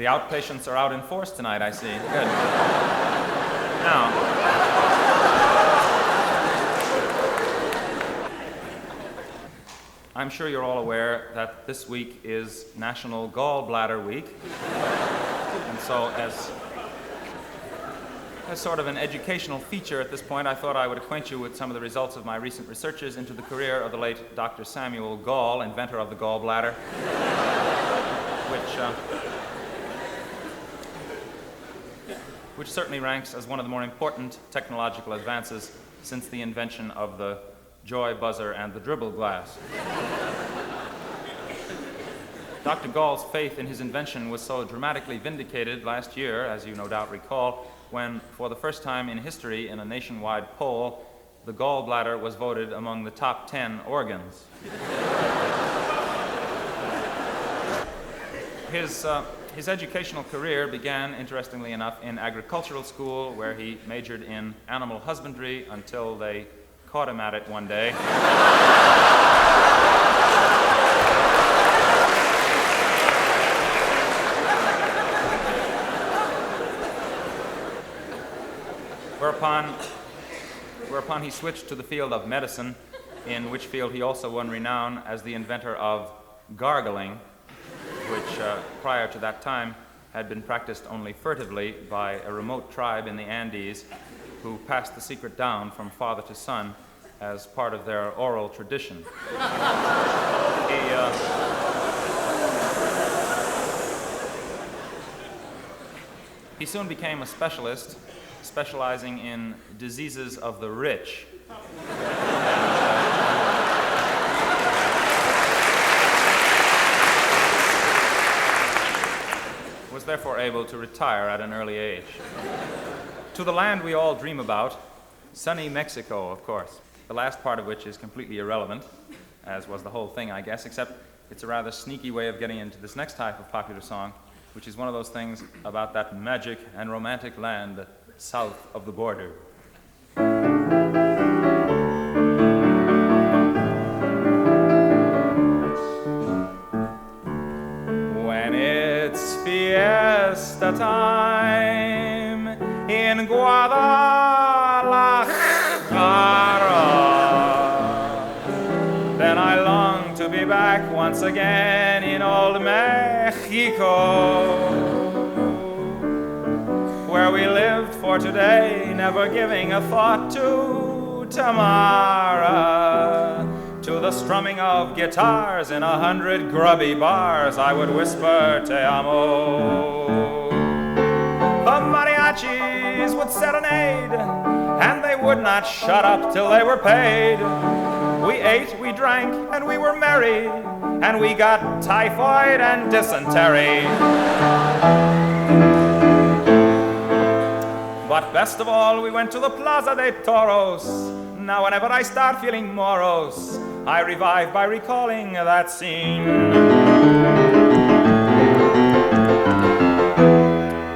The outpatients are out in force tonight, I see. Good. Now, I'm sure you're all aware that this week is National Gallbladder Week. And so as sort of an educational feature at this point, I thought I would acquaint you with some of the results of my recent researches into the career of the late Dr. Samuel Gall, inventor of the gallbladder, which certainly ranks as one of the more important technological advances since the invention of the joy buzzer and the dribble glass. Dr. Gall's faith in his invention was so dramatically vindicated last year, as you no doubt recall, when, for the first time in history in a nationwide poll, the gallbladder was voted among the top 10 organs. His educational career began, interestingly enough, in agricultural school, where he majored in animal husbandry until they caught him at it one day. Whereupon he switched to the field of medicine, in which field he also won renown as the inventor of gargling, which prior to that time had been practiced only furtively by a remote tribe in the Andes who passed the secret down from father to son as part of their oral tradition. He soon became a specialist, specializing in diseases of the rich. Was therefore able to retire at an early age. To the land we all dream about, sunny Mexico, of course, the last part of which is completely irrelevant, as was the whole thing, I guess, except it's a rather sneaky way of getting into this next type of popular song, which is one of those things about that magic and romantic land south of the border. When it's fiesta time in Guadalajara, then I long to be back once again in old Mexico, where we lived for today, never giving a thought to tomorrow. To the strumming of guitars in 100 grubby bars, I would whisper, Te amo. The mariachis would serenade, and they would not shut up till they were paid. We ate, we drank, and we were merry, and we got typhoid and dysentery. But best of all, we went to the Plaza de Toros. Now whenever I start feeling morose, I revive by recalling that scene.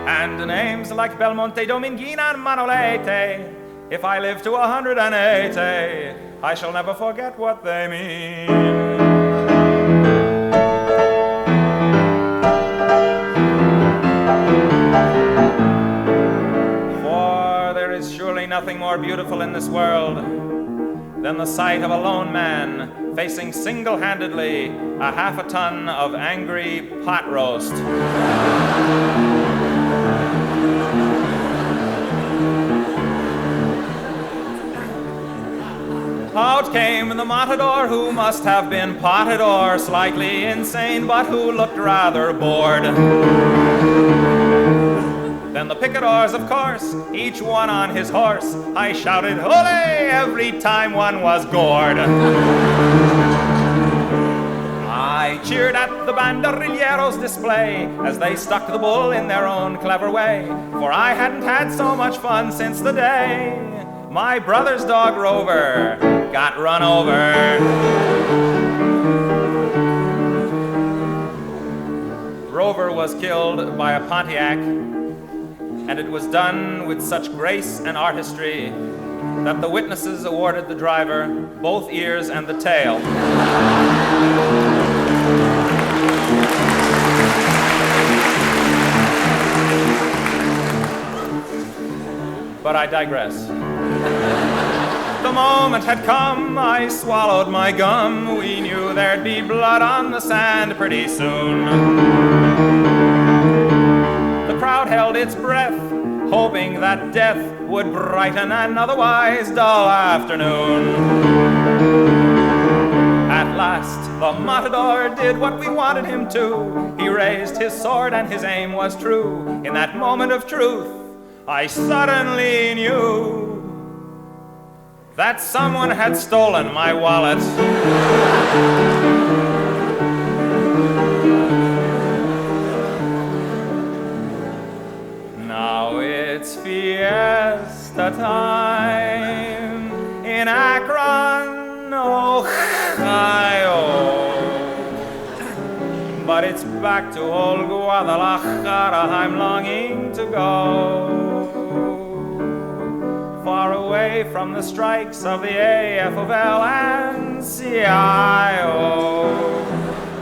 And names like Belmonte, Dominguina, and Manolete, if I live to 180, I shall never forget what they mean. Surely nothing more beautiful in this world than the sight of a lone man facing single-handedly a half a ton of angry pot roast. Out came the matador, who must have been potted or slightly insane, but who looked rather bored. Then the picadors, of course, each one on his horse. I shouted, "Ole!" every time one was gored. I cheered at the banderilleros' display as they stuck the bull in their own clever way, for I hadn't had so much fun since the day my brother's dog Rover got run over. Rover was killed by a Pontiac, and it was done with such grace and artistry that the witnesses awarded the driver both ears and the tail. But I digress. The moment had come, I swallowed my gum. We knew there'd be blood on the sand pretty soon. The crowd held its breath, hoping that death would brighten an otherwise dull afternoon. At last, the matador did what we wanted him to. He raised his sword and his aim was true. In that moment of truth, I suddenly knew that someone had stolen my wallet. Now it's fiesta time in Akron, Ohio. But it's back to old Guadalajara I'm longing to go. Far away from the strikes of the AFL and CIO.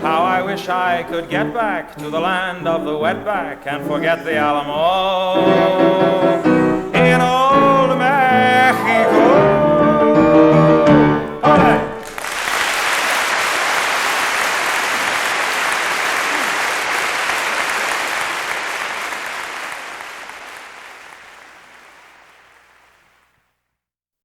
How I wish I could get back to the land of the wetback and forget the Alamo.